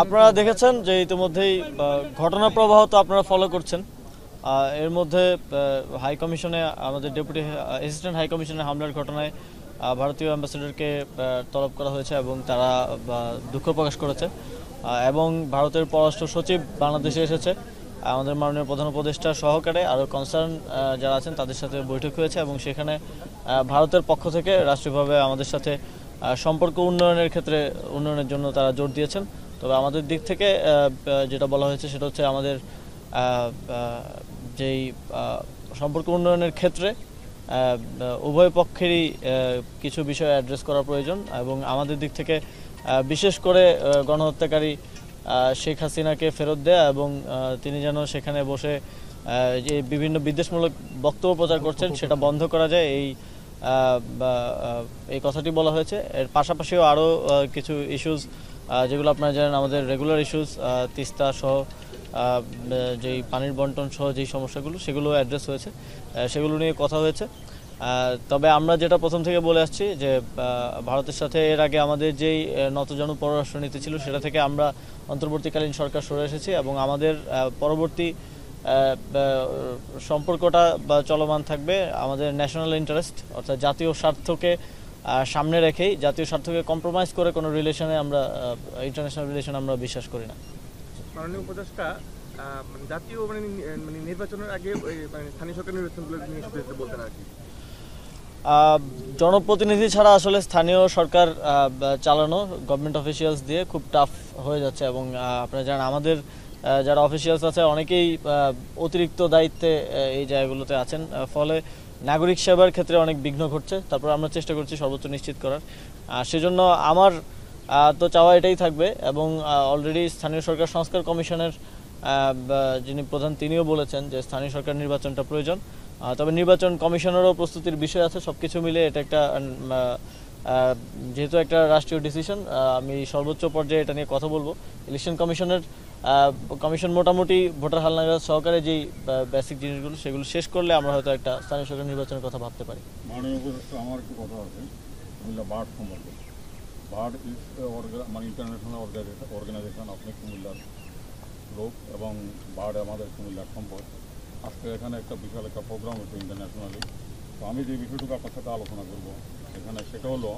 আপনারা দেখেছেন যে ইতিমধ্যেই ঘটনা প্রবাহ তো আপনারা ফলো করছেন। এর মধ্যে হাই কমিশনে আমাদের ডেপুটি অ্যাসিস্ট্যান্ট হাই কমিশনের হামলার ঘটনায় ভারতীয় অ্যাম্বাসেডরকে তলব করা হয়েছে এবং তারা দুঃখ প্রকাশ করেছে এবং ভারতের পররাষ্ট্র সচিব বাংলাদেশে এসেছে। আমাদের মাননীয় প্রধান উপদেষ্টা সহকারে আরও কনসার্ন যারা আছেন তাদের সাথে বৈঠক হয়েছে এবং সেখানে ভারতের পক্ষ থেকে রাষ্ট্রীয়ভাবে আমাদের সাথে সম্পর্ক উন্নয়নের জন্য তারা জোর দিয়েছেন। তবে আমাদের দিক থেকে যেটা বলা হয়েছে সেটা হচ্ছে আমাদের যেই সম্পর্ক উন্নয়নের ক্ষেত্রে উভয় পক্ষেরই কিছু বিষয় অ্যাড্রেস করা প্রয়োজন এবং আমাদের দিক থেকে বিশেষ করে গণহত্যাকারী শেখ হাসিনাকে ফেরত দেয়া এবং তিনি যেন সেখানে বসে যে বিভিন্ন বিদ্বেষমূলক বক্তব্য প্রচার করছেন সেটা বন্ধ করা যায় এই কথাটি বলা হয়েছে। এর পাশাপাশিও আরও কিছু ইস্যুস যেগুলো আপনারা জানেন আমাদের রেগুলার ইস্যুস তিস্তা সহ যেই পানির বন্টন সহ যেই সমস্যাগুলো সেগুলো অ্যাড্রেস হয়েছে, সেগুলো নিয়ে কথা হয়েছে। তবে আমরা যেটা প্রথম থেকে বলে আসছি যে ভারতের সাথে এর আগে আমাদের যেই নতজানু পররাষ্ট্রনীতি ছিল সেটা থেকে আমরা অন্তর্বর্তীকালীন সরকার সরে এসেছি এবং আমাদের পরবর্তী সম্পর্কটা চলমান থাকবে আমাদের ন্যাশনাল ইন্টারেস্ট অর্থাৎ জাতীয় স্বার্থকে সামনে রেখেই, জাতীয় স্বার্থকে কম্প্রোমাইজ করে কোনো রিলেশনে আমরা ইন্টারন্যাশনাল রিলেশন আমরা বিশ্বাস করি না। মাননীয় উপদেষ্টা জাতীয় নির্বাচনের আগে স্থানীয় সরকার নির্বাচনগুলো নিয়ে বলতেন আর কি। জনপ্রতিনিধি ছাড়া আসলে স্থানীয় সরকার চালানো গভর্নমেন্ট অফিসিয়ালস দিয়ে খুব টাফ হয়ে যাচ্ছে এবং আপনারা জানেন আমাদের যারা অফিসিয়ালস আছে অনেকেই অতিরিক্ত দায়িত্বে এই জায়গাগুলোতে আছেন, ফলে নাগরিক সেবার ক্ষেত্রে অনেক বিঘ্ন ঘটছে। তারপর আমরা চেষ্টা করছি সর্বোচ্চ নিশ্চিত করার। সেজন্য আমার তো চাওয়া এটাই থাকবে এবং অলরেডি স্থানীয় সরকার সংস্কার কমিশনের যিনি প্রধান তিনিও বলেছেন যে স্থানীয় সরকার নির্বাচনটা প্রয়োজন। তবে নির্বাচন কমিশনেরও প্রস্তুতির বিষয় আছে। সব কিছু মিলে এটা একটা যেহেতু একটা রাষ্ট্রীয় ডিসিশন, আমি সর্বোচ্চ পর্যায়ে এটা নিয়ে কথা বলবো। ইলেকশন কমিশন মোটামুটি ভোটার হালনাগাদ সহকারে যেই বেসিক জিনিসগুলো সেগুলো শেষ করলে আমরা হয়তো একটা স্থানীয় সরকার নির্বাচনের কথা ভাবতে পারি। আমার একটু কথা আছে বার্ড সম্পর্কে। বার্ড ইজ ইন্টারন্যাশনাল অর্গানাইজেশন, আপনি কুমিল্লার লোক এবং বার্ড আমাদের কুমিল্লার সম্পদ। আজকে এখানে একটা বিশাল একটা প্রোগ্রাম হচ্ছে ইন্টারন্যাশনালি। তো আমি যে বিষয়টুকু আপনার সাথে আলোচনা করবো এখানে সেটা হলো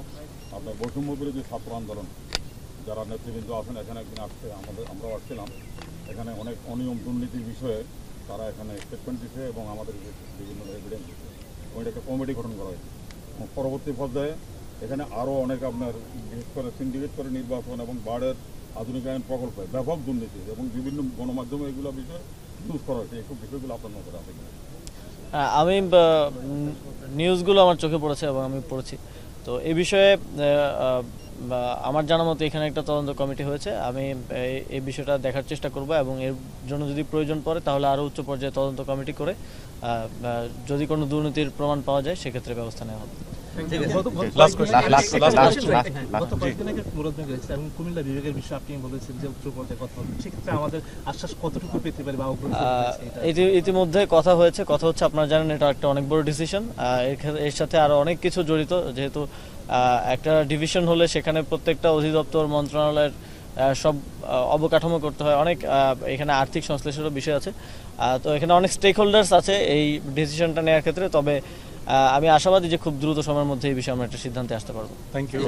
আপনার বৈষম্য বিরোধী ছাত্র আন্দোলন যারা নেতৃবৃন্দ আছেন এখানে একদিন আসছে, আমরাও আসছিলাম। এখানে অনেক অনিয়ম দুর্নীতির বিষয়ে তারা এখানে স্টেটমেন্ট দিচ্ছে এবং আমাদের বিভিন্ন এভিডেন্স দিচ্ছে এবং এটা একটা কমিটি গঠন করা হয়েছে। পরবর্তী পর্যায়ে এখানে আরও অনেক আপনার বিশেষ করে সিন্ডিকেট করে নির্বাচন এবং বার্ডের আধুনিকায়ন প্রকল্পে ব্যাপক দুর্নীতি এবং বিভিন্ন গণমাধ্যমে এগুলো বিষয়ে নিউজ করা হয়েছে। এইসব বিষয়গুলো আপনার নজরে আছে কিনা? আমি নিউজগুলো আমার চোখে পড়েছে এবং আমি পড়েছি। তো এই বিষয়ে আমার জানা মতো এখানে একটা তদন্ত কমিটি হয়েছে। আমি এই বিষয়টা দেখার চেষ্টা করব এবং এর জন্য যদি প্রয়োজন পড়ে তাহলে আরও উচ্চ পর্যায়ে তদন্ত কমিটি করে যদি কোনো দুর্নীতির প্রমাণ পাওয়া যায় সেক্ষেত্রে ব্যবস্থা নেওয়া হবে। ইতিমধ্যে কথা হচ্ছে আপনারা জানেন এটা একটা অনেক বড় ডিসিশন। এর সাথে আরো অনেক কিছু জড়িত, যেহেতু একটা ডিভিশন হলে সেখানে প্রত্যেকটা অধিদপ্তর মন্ত্রণালয়ের সব অবকাঠামো করতে হয়, অনেক এখানে আর্থিক সংশ্লেষেরও বিষয় আছে। তো এখানে অনেক স্টেক হোল্ডার্স আছে এই ডিসিশনটা নেওয়ার ক্ষেত্রে। তবে আমি আশাবাদী যে খুব দ্রুত সময়ের মধ্যে এই বিষয়ে আমরা একটা সিদ্ধান্তে আসতে পারবো। Thank you.